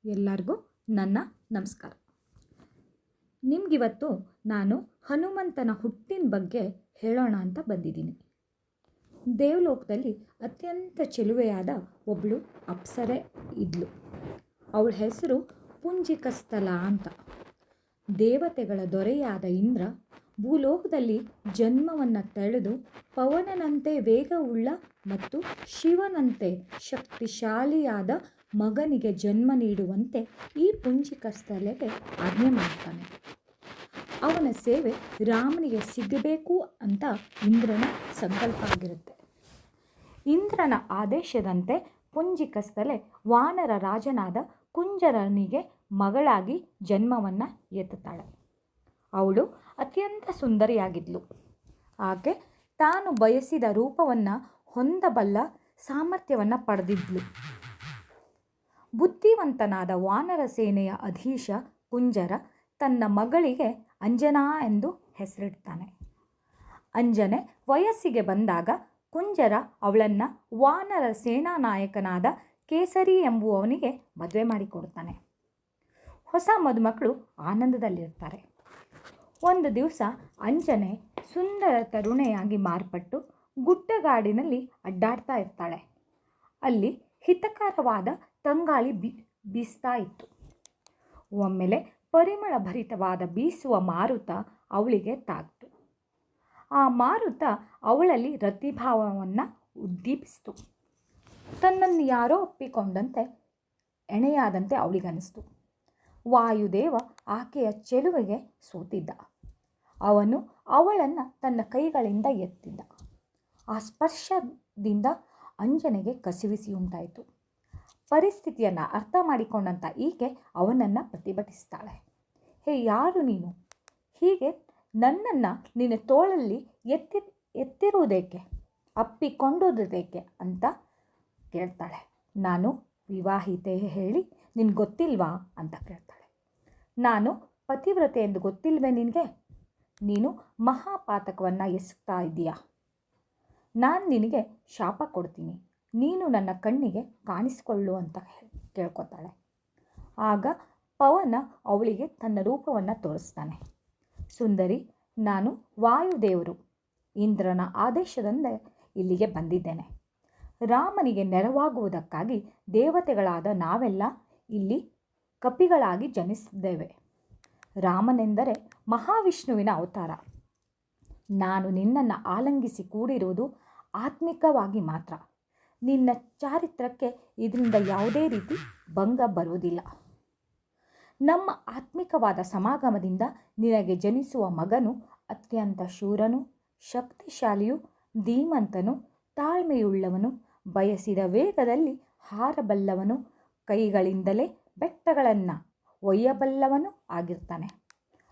ಎಲ್ಲರಿಗೂ ನನ್ನ ನಮಸ್ಕಾರ. ನಿಮಗಿವತ್ತು ನಾನು ಹನುಮಂತನ ಹುಟ್ಟಿನ ಬಗ್ಗೆ ಹೇಳೋಣ ಅಂತ ಬಂದಿದ್ದೀನಿ. ದೇವಲೋಕದಲ್ಲಿ ಅತ್ಯಂತ ಚೆಲುವೆಯಾದ ಒಬ್ಬಳು ಅಪ್ಸರೆ ಇದ್ಲು. ಅವಳ ಹೆಸರು ಪುಂಜಿಕಸ್ಥಲ ಅಂತ. ದೇವತೆಗಳ ದೊರೆಯಾದ ಇಂದ್ರ ಭೂಲೋಕದಲ್ಲಿ ಜನ್ಮವನ್ನು ತಳೆದು ಪವನನಂತೆ ವೇಗವುಳ್ಳ ಮತ್ತು ಶಿವನಂತೆ ಶಕ್ತಿಶಾಲಿಯಾದ ಮಗನಿಗೆ ಜನ್ಮ ನೀಡುವಂತೆ ಈ ಪುಂಜಿಕಸ್ಥಲೆಗೆ ಆಜ್ಞೆ ಮಾಡ್ತಾನೆ. ಅವನ ಸೇವೆ ರಾಮನಿಗೆ ಸಿಗಬೇಕು ಅಂತ ಇಂದ್ರನ ಸಂಕಲ್ಪ ಆಗಿರುತ್ತೆ. ಇಂದ್ರನ ಆದೇಶದಂತೆ ಪುಂಜಿಕಸ್ಥಲೆ ವಾನರ ರಾಜನಾದ ಕುಂಜರನಿಗೆ ಮಗಳಾಗಿ ಜನ್ಮವನ್ನು ಎತ್ತುತ್ತಾಳೆ. ಅವಳು ಅತ್ಯಂತ ಸುಂದರಿಯಾಗಿದ್ಲು. ಆಕೆ ತಾನು ಬಯಸಿದ ರೂಪವನ್ನು ಹೊಂದಬಲ್ಲ ಸಾಮರ್ಥ್ಯವನ್ನು ಪಡೆದಿದ್ಲು. ಬುದ್ಧಿವಂತನಾದ ವಾನರ ಸೇನೆಯ ಅಧೀಶ ಕುಂಜರ ತನ್ನ ಮಗಳಿಗೆ ಅಂಜನಾ ಎಂದು ಹೆಸರಿಡ್ತಾನೆ. ಅಂಜನೆ ವಯಸ್ಸಿಗೆ ಬಂದಾಗ ಕುಂಜರ ಅವಳನ್ನು ವಾನರ ಸೇನಾ ನಾಯಕನಾದ ಕೇಸರಿ ಎಂಬುವವನಿಗೆ ಮದುವೆ ಮಾಡಿಕೊಡ್ತಾನೆ. ಹೊಸ ಮದುಮಕ್ಕಳು ಆನಂದದಲ್ಲಿರ್ತಾರೆ. ಒಂದು ದಿವಸ ಅಂಜನೆ ಸುಂದರ ತರುಣೆಯಾಗಿ ಮಾರ್ಪಟ್ಟು ಗುಡ್ಡಗಾಡಿನಲ್ಲಿ ಅಡ್ಡಾಡ್ತಾ ಇರ್ತಾಳೆ. ಅಲ್ಲಿ ಹಿತಕರವಾದ ತಂಗಾಳಿ ಬೀಸ್ತಾ ಇತ್ತು. ಒಮ್ಮೆಲೆ ಪರಿಮಳ ಭರಿತವಾದ ಬೀಸುವ ಮಾರುತ ಅವಳಿಗೆ ತಾಗ್ತು. ಆ ಮಾರುತ ಅವಳಲ್ಲಿ ರತಿಭಾವವನ್ನು ಉದ್ದೀಪಿಸಿತು. ತನ್ನನ್ನು ಯಾರೋ ಒಪ್ಪಿಕೊಂಡಂತೆ ಎಣೆಯಾದಂತೆ ಅವಳಿಗನ್ನಿಸ್ತು. ವಾಯುದೇವ ಆಕೆಯ ಚೆಲುವೆಗೆ ಸೋತಿದ್ದ. ಅವನು ಅವಳನ್ನು ತನ್ನ ಕೈಗಳಿಂದ ಎತ್ತಿದ್ದ. ಆ ಸ್ಪರ್ಶದಿಂದ ಅಂಜನೆಗೆ ಕಸಿವಿಸಿ ಉಂಟಾಯಿತು. ಪರಿಸ್ಥಿತಿಯನ್ನು ಅರ್ಥ ಮಾಡಿಕೊಂಡಂಥ ಈಕೆ ಅವನನ್ನು ಪ್ರತಿಭಟಿಸ್ತಾಳೆ. ಹೇ, ಯಾರು ನೀನು? ಹೀಗೆ ನನ್ನನ್ನು ನಿನ್ನ ತೋಳಲ್ಲಿ ಎತ್ತಿರುವುದೇಕೆ, ಅಪ್ಪಿಕೊಂಡುವುದೇಕೆ ಅಂತ ಕೇಳ್ತಾಳೆ. ನಾನು ವಿವಾಹಿತೆ ಹೇಳಿ ನಿನ್ಗೆ ಗೊತ್ತಿಲ್ವಾ ಅಂತ ಕೇಳ್ತಾಳೆ. ನಾನು ಪತಿವ್ರತೆ ಎಂದು ಗೊತ್ತಿಲ್ವೇ ನಿನಗೆ? ನೀನು ಮಹಾಪಾತಕವನ್ನು ಎಸಗ್ತಾ ಇದ್ದೀಯಾ? ನಾನು ನಿನಗೆ ಶಾಪ ಕೊಡ್ತೀನಿ, ನೀನು ನನ್ನ ಕಣ್ಣಿಗೆ ಕಾಣಿಸಿಕೊಳ್ಳು ಅಂತ ಕೇಳ್ಕೊತಾಳೆ. ಆಗ ಪವನ ಅವಳಿಗೆ ತನ್ನ ರೂಪವನ್ನು ತೋರಿಸ್ತಾನೆ. ಸುಂದರಿ, ನಾನು ವಾಯುದೇವರು. ಇಂದ್ರನ ಆದೇಶದಂತೆ ಇಲ್ಲಿಗೆ ಬಂದಿದ್ದೇನೆ. ರಾಮನಿಗೆ ನೆರವಾಗುವುದಕ್ಕಾಗಿ ದೇವತೆಗಳಾದ ನಾವೆಲ್ಲ ಇಲ್ಲಿ ಕಪಿಗಳಾಗಿ ಜನಿಸಿದ್ದೇವೆ. ರಾಮನೆಂದರೆ ಮಹಾವಿಷ್ಣುವಿನ ಅವತಾರ. ನಾನು ನಿನ್ನನ್ನು ಆಲಂಗಿಸಿ ಕೂಡಿರುವುದು ಆತ್ಮಿಕವಾಗಿ ಮಾತ್ರ. ನಿನ್ನ ಚಾರಿತ್ರಕ್ಕೆ ಇದರಿಂದ ಯಾವುದೇ ರೀತಿ ಭಂಗ ಬರುವುದಿಲ್ಲ. ನಮ್ಮ ಆತ್ಮಿಕವಾದ ಸಮಾಗಮದಿಂದ ನಿನಗೆ ಜನಿಸುವ ಮಗನು ಅತ್ಯಂತ ಶೂರನು, ಶಕ್ತಿಶಾಲಿಯು, ಧೀಮಂತನು, ತಾಳ್ಮೆಯುಳ್ಳವನು, ಬಯಸಿದ ವೇಗದಲ್ಲಿ ಹಾರಬಲ್ಲವನು, ಕೈಗಳಿಂದಲೇ ಬೆಟ್ಟಗಳನ್ನು ಒಯ್ಯಬಲ್ಲವನು ಆಗಿರ್ತಾನೆ.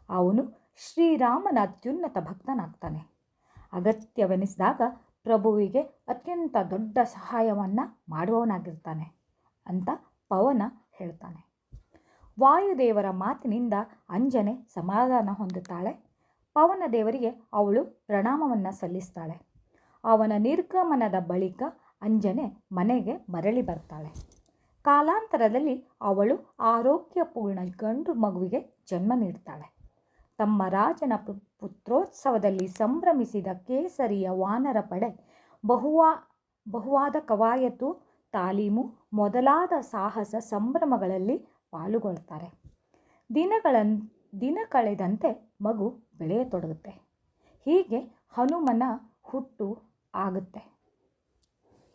ಅವನು ಶ್ರೀರಾಮನ ಅತ್ಯುನ್ನತ ಭಕ್ತನಾಗ್ತಾನೆ. ಅಗತ್ಯವೆನಿಸಿದಾಗ ಪ್ರಭುವಿಗೆ ಅತ್ಯಂತ ದೊಡ್ಡ ಸಹಾಯವನ್ನು ಮಾಡುವವನಾಗಿರ್ತಾನೆ ಅಂತ ಪವನ ಹೇಳ್ತಾನೆ. ವಾಯುದೇವರ ಮಾತಿನಿಂದ ಅಂಜನೆ ಸಮಾಧಾನ ಹೊಂದುತ್ತಾಳೆ. ಪವನ ದೇವರಿಗೆ ಅವಳು ಪ್ರಣಾಮವನ್ನು ಸಲ್ಲಿಸ್ತಾಳೆ. ಅವನ ನಿರ್ಗಮನದ ಬಳಿಕ ಅಂಜನೆ ಮನೆಗೆ ಮರಳಿ ಬರ್ತಾಳೆ. ಕಾಲಾಂತರದಲ್ಲಿ ಅವಳು ಆರೋಗ್ಯಪೂರ್ಣ ಗಂಡು ಮಗುವಿಗೆ ಜನ್ಮ ನೀಡ್ತಾಳೆ. ತಮ್ಮ ರಾಜನ ಪುತ್ರೋತ್ಸವದಲ್ಲಿ ಸಂಭ್ರಮಿಸಿದ ಕೇಸರಿಯ ವಾನರ ಪಡೆ ಬಹುವಾದ ಕವಾಯತು, ತಾಲೀಮು ಮೊದಲಾದ ಸಾಹಸ ಸಂಭ್ರಮಗಳಲ್ಲಿ ಪಾಲುಗೊಳ್ತಾರೆ. ದಿನ ಕಳೆದಂತೆ ಮಗು ಬೆಳೆಯತೊಡಗುತ್ತೆ. ಹೀಗೆ ಹನುಮನ ಹುಟ್ಟು ಆಗುತ್ತೆ.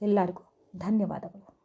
ಎಲ್ಲರಿಗೂ ಧನ್ಯವಾದಗಳು.